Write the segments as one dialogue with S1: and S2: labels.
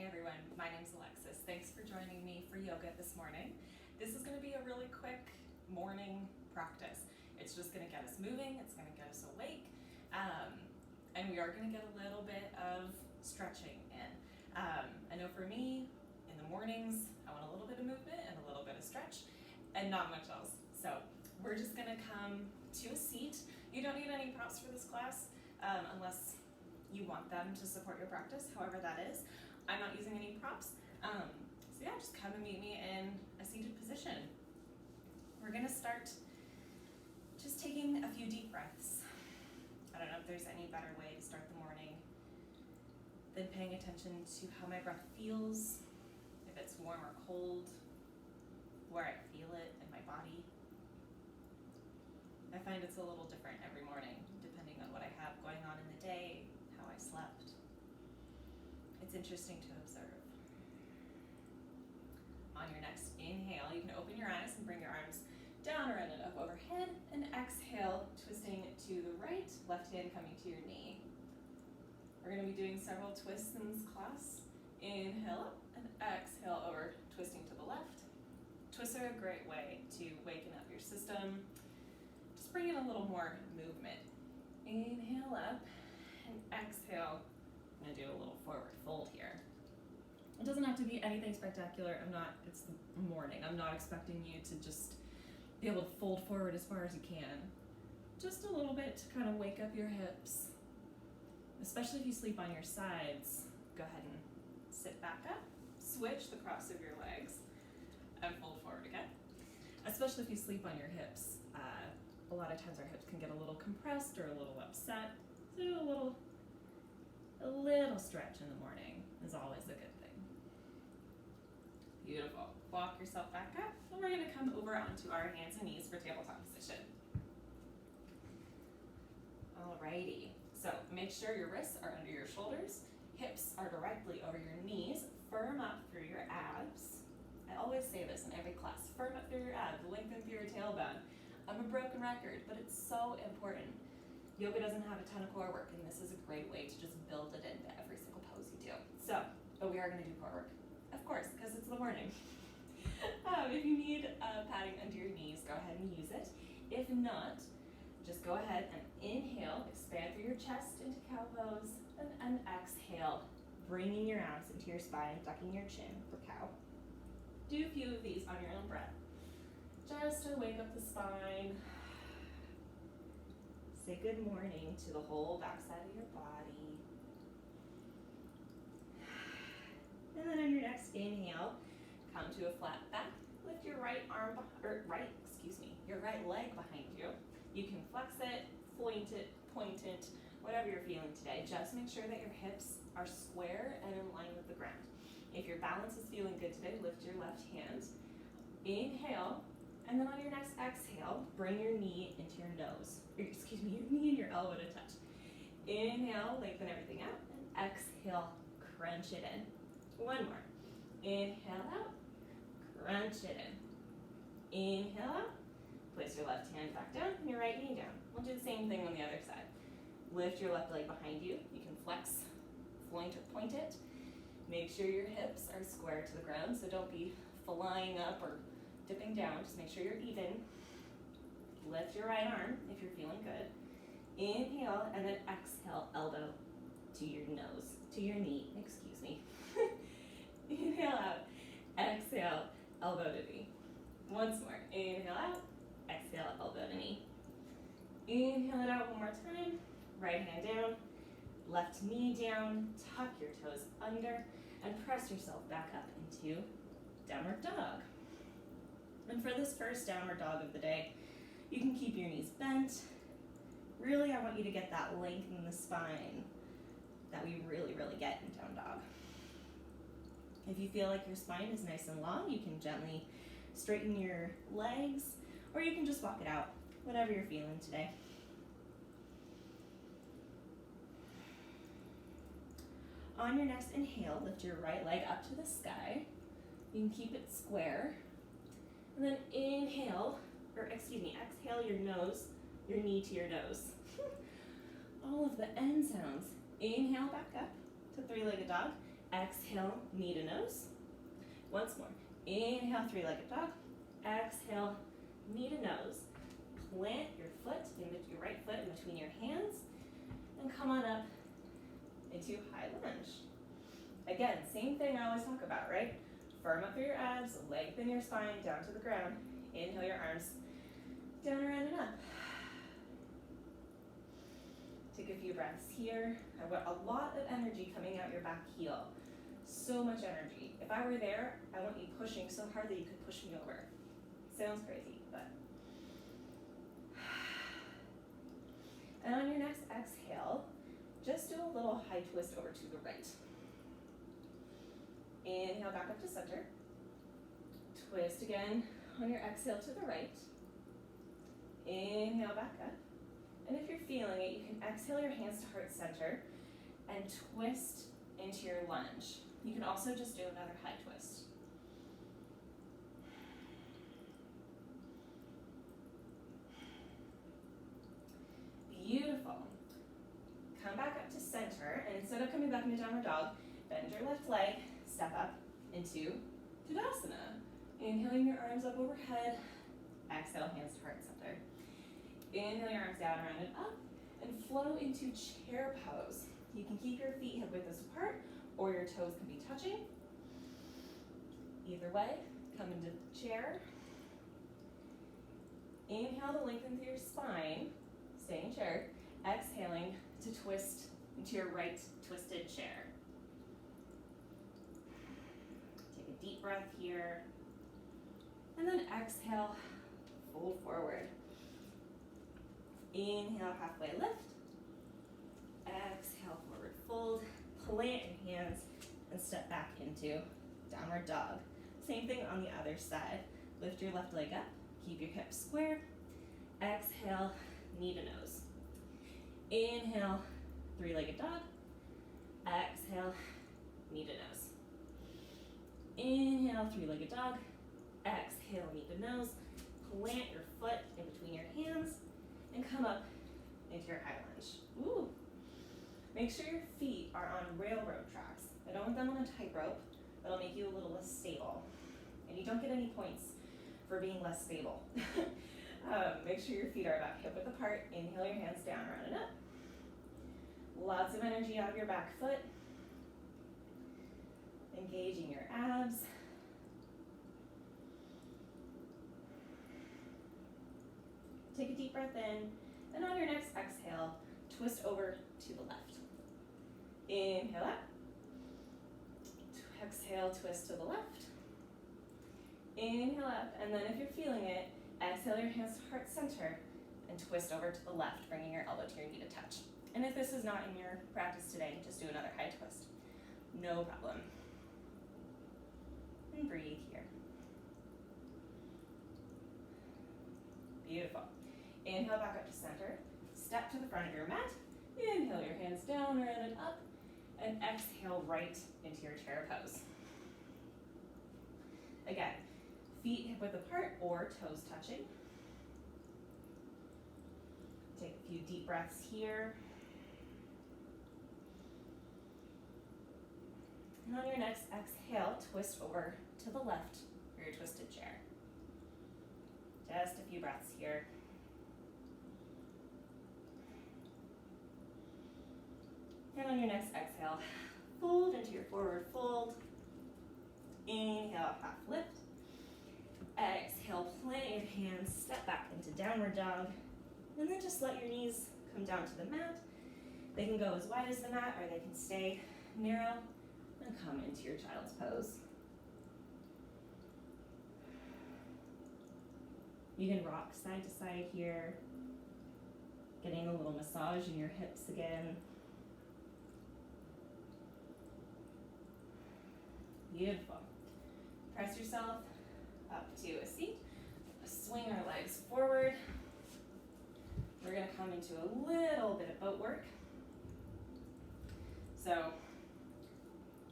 S1: Hey everyone, my name's Alexis. Thanks for joining me for yoga this morning. This is going to be a really quick morning practice. It's just going to get us moving, it's going to get us awake, and we are going to get a little bit of stretching in. I know for me, in the mornings, I want a little bit of movement and a little bit of stretch, and not much else. So we're just going to come to a seat. You don't need any props for this class unless you want them to support your practice, however that is. I'm not using any props. So yeah, just come and meet me in a seated position. We're gonna start just taking a few deep breaths. I don't know if there's any better way to start the morning than paying attention to how my breath feels, if it's warm or cold, where I feel it in my body. I find it's a little different every morning, depending on what I have going on in the day, how I slept. It's interesting to observe. On your next inhale, you can open your eyes and bring your arms down, around, and up overhead, and exhale, twisting to the right, left hand coming to your knee. We're going to be doing several twists in this class. Inhale up and exhale over, twisting to the left. Twists are a great way to waken up your system. Just bring in a little more movement. Inhale up and exhale. I'm going to do a little forward fold here. It doesn't have to be anything spectacular. It's the morning. I'm not expecting you to just be able to fold forward as far as you can. Just a little bit to kind of wake up your hips. Especially if you sleep on your sides, go ahead and sit back up, switch the cross of your legs, and fold forward again. Especially if you sleep on your hips. A lot of times our hips can get a little compressed or a little upset. So do a little stretch in the morning is always a good thing. Beautiful. Walk yourself back up, and we're going to come over onto our hands and knees for tabletop position. Alrighty. So make sure your wrists are under your shoulders, hips are directly over your knees, firm up through your abs. I always say this in every class, firm up through your abs, lengthen through your tailbone. I'm a broken record, but it's so important. Yoga doesn't have a ton of core work, and this is a great way to just build it into every single pose you do. But we are going to do core work, of course, because it's the morning. If you need padding under your knees, go ahead and use it. If not, just go ahead and inhale, expand through your chest into cow pose, and exhale, bringing your arms into your spine, tucking your chin for cow. Do a few of these on your own breath, just to wake up the spine. Say good morning to the whole backside of your body. And then on your next inhale, come to a flat back. Lift your right leg behind you. You can flex it, point it, whatever you're feeling today. Just make sure that your hips are square and in line with the ground. If your balance is feeling good today, lift your left hand. Inhale. And then on your next exhale, bring your knee into your nose. Your knee and your elbow to touch. Inhale, lengthen everything out, and exhale, crunch it in. One more. Inhale out, crunch it in. Inhale out, place your left hand back down and your right knee down. We'll do the same thing on the other side. Lift your left leg behind you. You can flex, point it. Make sure your hips are square to the ground, so don't be flying up or dipping down, just make sure you're even. Lift your right arm if you're feeling good. Inhale, and then exhale, elbow to your knee. Inhale out, exhale, elbow to knee. Once more, inhale out, exhale, elbow to knee. Inhale it out one more time, right hand down, left knee down, tuck your toes under, and press yourself back up into downward dog. And for this first downward dog of the day, you can keep your knees bent. Really, I want you to get that length in the spine that we really, really get in down dog. If you feel like your spine is nice and long, you can gently straighten your legs, or you can just walk it out, whatever you're feeling today. On your next inhale, lift your right leg up to the sky. You can keep it square. And then exhale your knee to your nose. All of the end sounds. Inhale back up to three-legged dog. Exhale, knee to nose. Once more. Inhale, three-legged dog. Exhale, knee to nose. Plant your right foot in between your hands, and come on up into high lunge. Again, same thing I always talk about, right? Firm up through your abs, lengthen your spine down to the ground. Inhale your arms down, around, and up. Take a few breaths here. I've got a lot of energy coming out your back heel. So much energy. If I were there, I want you pushing so hard that you could push me over. Sounds crazy, but. And on your next exhale, just do a little high twist over to the right. Inhale back up to center. Twist again on your exhale to the right. Inhale back up. And if you're feeling it, you can exhale your hands to heart center and twist into your lunge. You can also just do another high twist. Beautiful. Come back up to center, and instead of coming back into downward dog, bend your left leg, step up into Tadasana. Inhaling your arms up overhead, exhale, hands to heart center. Inhale your arms down, around, and up, and flow into chair pose. You can keep your feet hip width apart, or your toes can be touching. Either way, come into chair. Inhale to lengthen through your spine, stay in chair. Exhaling to twist into your right twisted chair. Take a deep breath here. And then exhale, fold forward. Inhale, halfway lift. Exhale, forward fold. Plant your hands and step back into downward dog. Same thing on the other side. Lift your left leg up. Keep your hips square. Exhale, knee to nose. Inhale, three-legged dog. Exhale, knee to nose. Inhale, three-legged dog. Exhale, knee to nose. Plant your foot in between your hands and come up into your high lunge. Ooh. Make sure your feet are on railroad tracks. I don't want them on a tightrope. That'll make you a little less stable. And you don't get any points for being less stable. Make sure your feet are about hip width apart. Inhale your hands down, around, and up. Lots of energy out of your back foot. Engaging your abs. Take a deep breath in, and on your next exhale, twist over to the left. Inhale up. Exhale, twist to the left. Inhale up, and then if you're feeling it, exhale your hands to heart center and twist over to the left, bringing your elbow to your knee to touch. And if this is not in your practice today, just do another high twist. No problem. And breathe here. Beautiful. Inhale back up to center. Step to the front of your mat. Inhale your hands down, around, and up. And exhale right into your chair pose. Again, feet hip width apart or toes touching. Take a few deep breaths here. And on your next exhale, twist over to the left for your twisted chair. Just a few breaths here. And on your next exhale, fold into your forward fold. Inhale, half lift. Exhale, plant your hands, step back into downward dog. And then just let your knees come down to the mat. They can go as wide as the mat or they can stay narrow and come into your child's pose. You can rock side to side here, getting a little massage in your hips again. Beautiful. Press yourself up to a seat. Swing our legs forward. We're going to come into a little bit of boat work. So,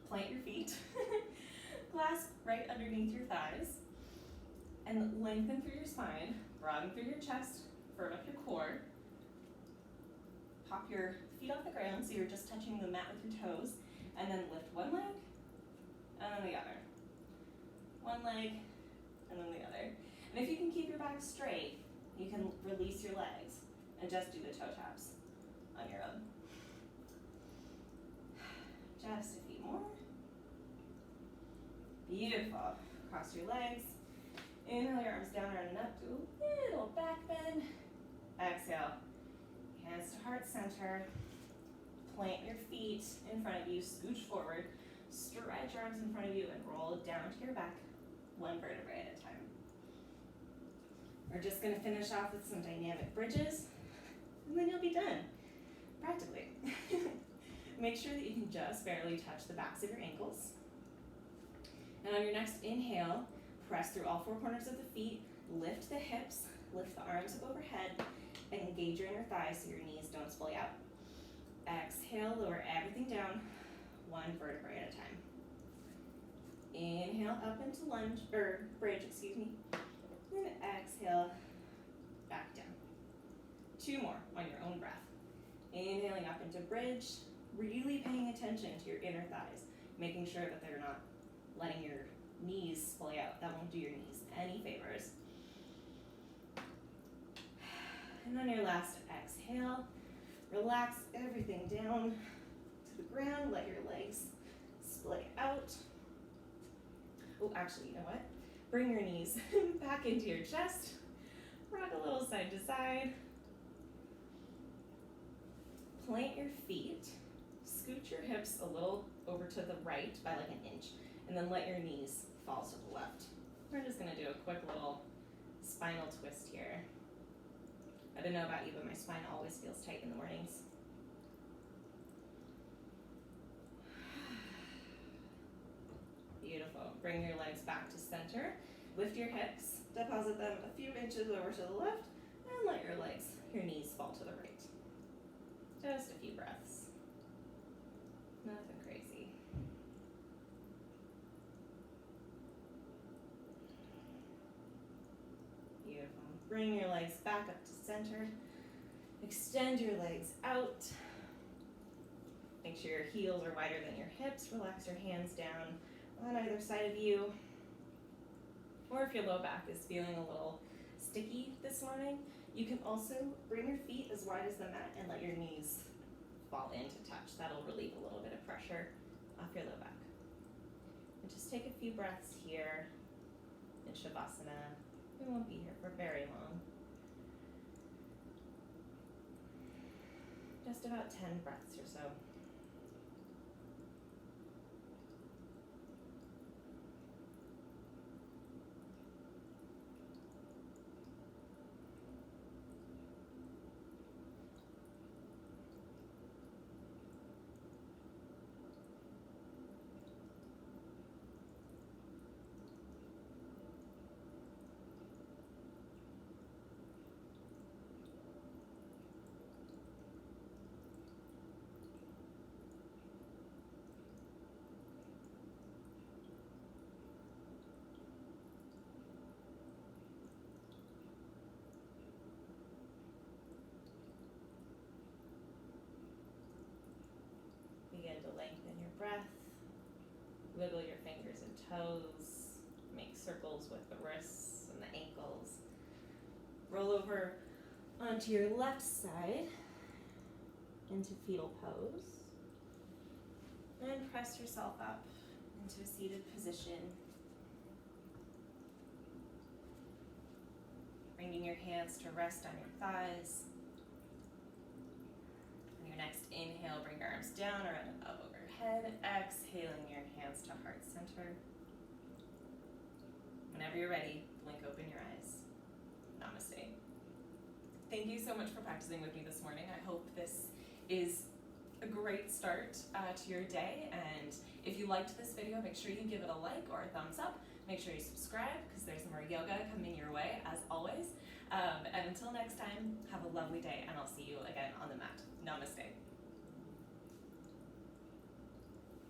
S1: plant your feet. Clasp right underneath your thighs. And lengthen through your spine. Broaden through your chest. Firm up your core. Pop your feet off the ground so you're just touching the mat with your toes. And then lift one leg then the other. One leg, and then the other. And if you can keep your back straight, you can release your legs and just do the toe taps on your own. Just a few more. Beautiful. Cross your legs. Inhale your arms down, around and up. Do a little back bend. Exhale. Hands to heart center. Plant your feet in front of you. Scooch forward. Stretch your arms in front of you and roll down to your back, one vertebrae at a time. We're just going to finish off with some dynamic bridges, and then you'll be done, practically. Make sure that you can just barely touch the backs of your ankles. And on your next inhale, press through all four corners of the feet, lift the hips, lift the arms up overhead, and engage your inner thighs so your knees don't splay out. Exhale, lower everything down, one vertebrae at a time. Inhale up into lunge, or bridge, excuse me. Then exhale, back down. Two more on your own breath. Inhaling up into bridge, really paying attention to your inner thighs, making sure that they're not letting your knees splay out. That won't do your knees any favors. And on your last exhale, relax everything down to the ground. Let your legs splay out. Oh, actually, you know what? Bring your knees back into your chest. Rock a little side to side. Plant your feet. Scoot your hips a little over to the right by like an inch. And then let your knees fall to the left. We're just going to do a quick little spinal twist here. I don't know about you, but my spine always feels tight in the mornings. Beautiful. Bring your legs back to center. Lift your hips. Deposit them a few inches over to the left. And let your legs, your knees fall to the right. Just a few breaths. Nothing crazy. Beautiful. Bring your legs back up to center. Extend your legs out. Make sure your heels are wider than your hips. Relax your hands down on either side of you. Or if your low back is feeling a little sticky this morning, you can also bring your feet as wide as the mat and let your knees fall in to touch. That'll relieve a little bit of pressure off your low back. And just take a few breaths here in Shavasana. We won't be here for very long. Just about 10 breaths or so. Begin to lengthen your breath. Wiggle your fingers and toes. Make circles with the wrists and the ankles. Roll over onto your left side into fetal pose. And press yourself up into a seated position. Bringing your hands to rest on your thighs. On your next inhale, bring your arms down, around and up overhead. Exhaling your hands to heart center. Whenever you're ready, blink open your eyes. Namaste. Thank you so much for practicing with me this morning. I hope this is a great start to your day, and if you liked this video, make sure you give it a like or a thumbs up. Make sure you subscribe because there's more yoga coming your way as always. And until next time, have a lovely day, and I'll see you again on the mat. Namaste.